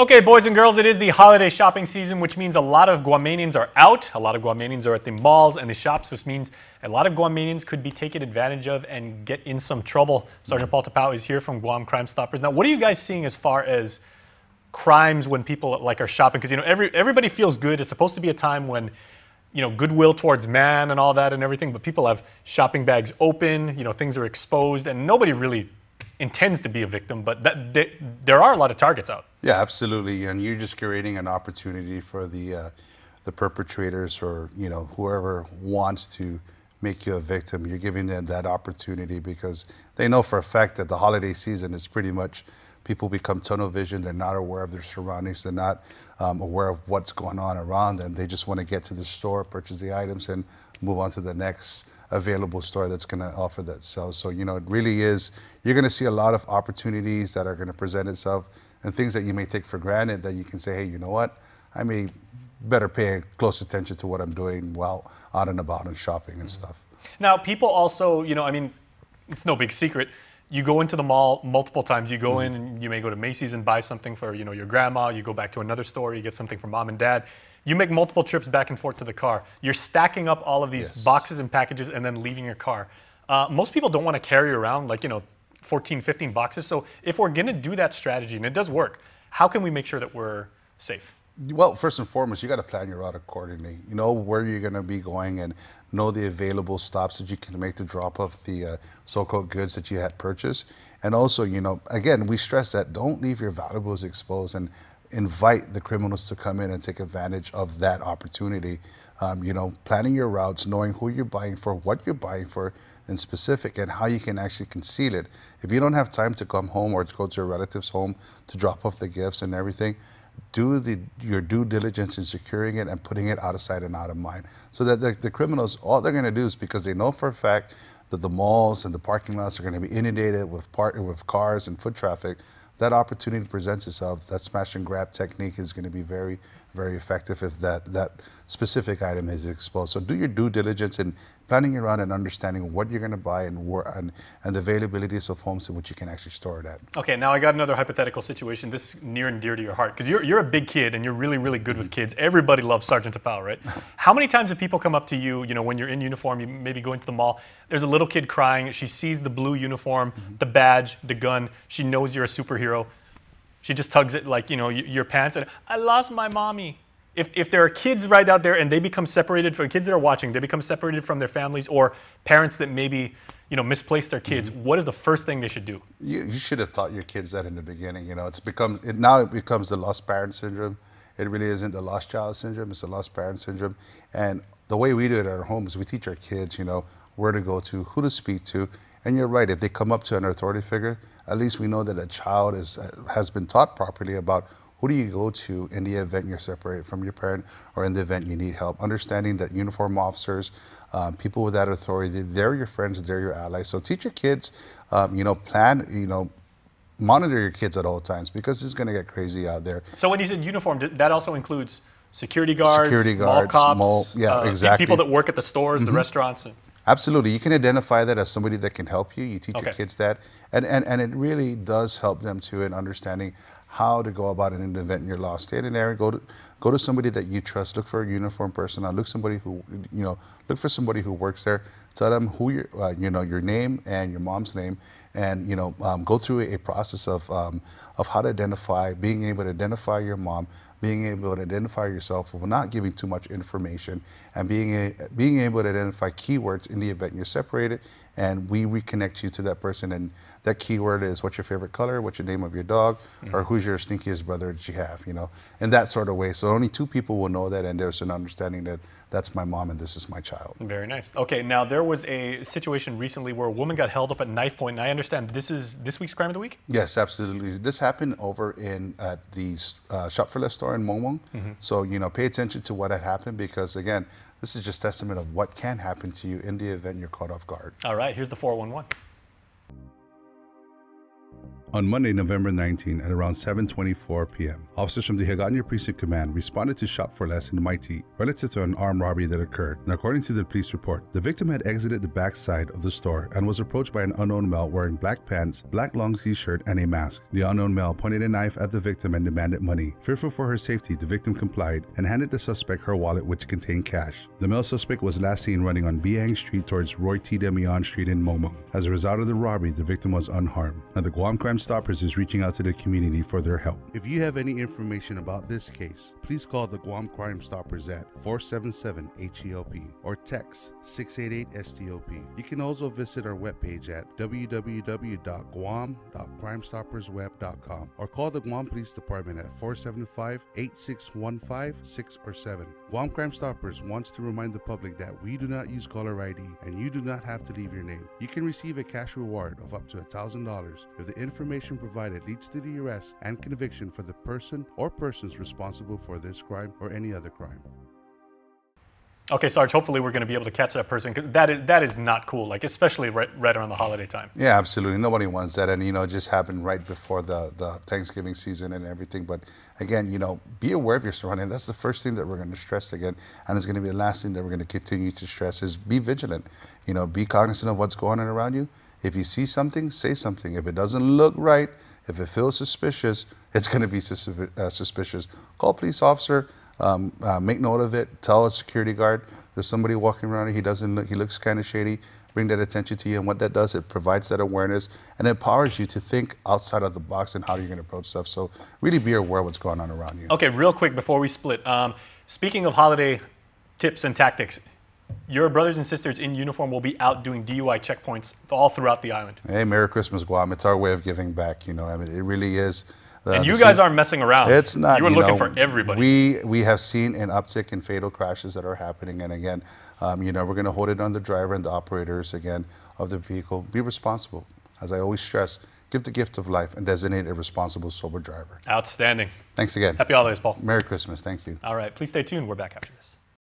Okay, boys and girls, it is the holiday shopping season, which means a lot of Guamanians are out. A lot of Guamanians are at the malls and the shops, which means a lot of Guamanians could be taken advantage of and get in some trouble. Sergeant Paul Tapao is here from Guam Crime Stoppers. Now, what are you guys seeing as far as crimes when people are shopping? Because everybody feels good. It's supposed to be a time when goodwill towards man and all that and everything, but people have shopping bags open. Things are exposed, and nobody really intends to be a victim, but there are a lot of targets out. Yeah, absolutely, and you're just creating an opportunity for the perpetrators or whoever wants to make you a victim. You're giving them that opportunity because they know for a fact that the holiday season is pretty much people become tunnel vision. They're not aware of their surroundings. They're not aware of what's going on around them. They just want to get to the store, purchase the items, and move on to the next available store that's going to offer that sell. So, it really is, you're going to see a lot of opportunities that are going to present itself and things that you may take for granted that you can say, hey, you know what? I may better pay close attention to what I'm doing while out and about and shopping and stuff. Now, people also, it's no big secret. You go into the mall multiple times. You go in and you may go to Macy's and buy something for, your grandma. You go back to another store. You get something for mom and dad. You make multiple trips back and forth to the car. You're stacking up all of these boxes and packages and then leaving your car. Most people don't want to carry around 14, 15 boxes. So if we're going to do that strategy, and it does work, how can we make sure that we're safe? Well, first and foremost, you got to plan your route accordingly. You know where you're going to be going and know the available stops that you can make to drop off the so-called goods that you had purchased. And also, again, we stress that don't leave your valuables exposed and invite the criminals to come in and take advantage of that opportunity. Planning your routes, knowing who you're buying for, what you're buying for in specific, and how you can actually conceal it. If you don't have time to come home or to go to a relative's home to drop off the gifts and everything, do your due diligence in securing it and putting it out of sight and out of mind. So that the criminals, all they're going to do is, because they know for a fact that the malls and the parking lots are going to be inundated with cars and foot traffic, that opportunity presents itself. That smash and grab technique is going to be very, very effective if that specific item is exposed. So do your due diligence in planning around and understanding what you're going to buy and the availabilities of homes in which you can actually store it at. Okay, now I got another hypothetical situation. This is near and dear to your heart because you're a big kid and you're really, really good with kids. Everybody loves Sergeant Tapao, right? How many times do people come up to you, when you're in uniform, you maybe go into the mall, there's a little kid crying, she sees the blue uniform, the badge, the gun, she knows you're a superhero. She just tugs it like, your pants and, I lost my mommy. If there are kids right out there and they become separated from kids that are watching, they become separated from their families, or parents that maybe, misplaced their kids, what is the first thing they should do? You should have taught your kids that in the beginning. Now it becomes the lost parent syndrome. It really isn't the lost child syndrome, it's the lost parent syndrome. And the way we do it at our home is we teach our kids, where to go to, who to speak to. And you're right, if they come up to an authority figure, at least we know that a child has been taught properly about who do you go to in the event you're separated from your parent or in the event you need help. Understanding that uniform officers, people with that authority, they're your friends, they're your allies. So teach your kids, plan, monitor your kids at all times because it's going to get crazy out there. So when you said uniform, that also includes security guards, mall cops, exactly. people that work at the stores, the restaurants. Absolutely. You can identify that as somebody that can help you. You teach your kids that. And it really does help them too in understanding how to go about it in the event you're lost. Stay in an area, go to somebody that you trust. Look for a uniformed person. Look for somebody who works there. Tell them who your name and your mom's name, and go through a process of how to identify, being able to identify your mom, being able to identify yourself while not giving too much information, and being able to identify keywords in the event you're separated, and we reconnect you to that person. And that keyword is what's your favorite color, what's your name of your dog, or who's your stinkiest brother that you have, in that sort of way. So only two people will know that, and there's an understanding that that's my mom and this is my child. Very nice. Okay, now there was a situation recently where a woman got held up at knife point, and I understand this is this week's Crime of the Week? Yes, absolutely. This happened over at the Shop for Less store in Mongmong. So, pay attention to what had happened because, again, this is just testament of what can happen to you in the event you're caught off guard. All right, here's the 411. On Monday, November 19, at around 7:24 p.m., officers from the Hagåtña Precinct Command responded to Shop for Less in Mighty relative to an armed robbery that occurred. And according to the police report, the victim had exited the back side of the store and was approached by an unknown male wearing black pants, black long t-shirt, and a mask. The unknown male pointed a knife at the victim and demanded money. Fearful for her safety, the victim complied and handed the suspect her wallet, which contained cash. The male suspect was last seen running on Biang Street towards Roy T. Demian Street in Momo. As a result of the robbery, the victim was unharmed. Now, the Guam Crime Stoppers is reaching out to the community for their help. If you have any information about this case, please call the Guam Crime Stoppers at 477-HELP or text 688-STOP. You can also visit our webpage at www.guam.crimestoppersweb.com or call the Guam Police Department at 475-8615-6 or 7. Guam Crime Stoppers wants to remind the public that we do not use caller ID and you do not have to leave your name. You can receive a cash reward of up to $1,000 if the information provided leads to the arrest and conviction for the person or persons responsible for this crime or any other crime. Okay, Sarge, hopefully we're going to be able to catch that person, because that is not cool, like especially right around the holiday time. Yeah, absolutely. Nobody wants that. And, it just happened right before the Thanksgiving season and everything. But again, be aware of your surroundings. That's the first thing that we're going to stress again. And it's going to be the last thing that we're going to continue to stress is be vigilant. Be cognizant of what's going on around you. If you see something, say something. If it doesn't look right, if it feels suspicious, it's going to be suspicious. Call a police officer. Make note of it. Tell a security guard there's somebody walking around here. He looks kind of shady. Bring that attention to you, and what that does, it provides that awareness and empowers you to think outside of the box and how you're going to approach stuff. So really be aware of what's going on around you. Okay, real quick before we split. Speaking of holiday tips and tactics, your brothers and sisters in uniform will be out doing DUI checkpoints all throughout the island. Hey, Merry Christmas, Guam. It's our way of giving back. It really is. And you guys aren't messing around. It's not. You were looking for everybody. We have seen an uptick in fatal crashes that are happening. And again, we're going to hold it on the driver and the operators, again, of the vehicle. Be responsible. As I always stress, give the gift of life and designate a responsible, sober driver. Outstanding. Thanks again. Happy holidays, Paul. Merry Christmas. Thank you. All right. Please stay tuned. We're back after this.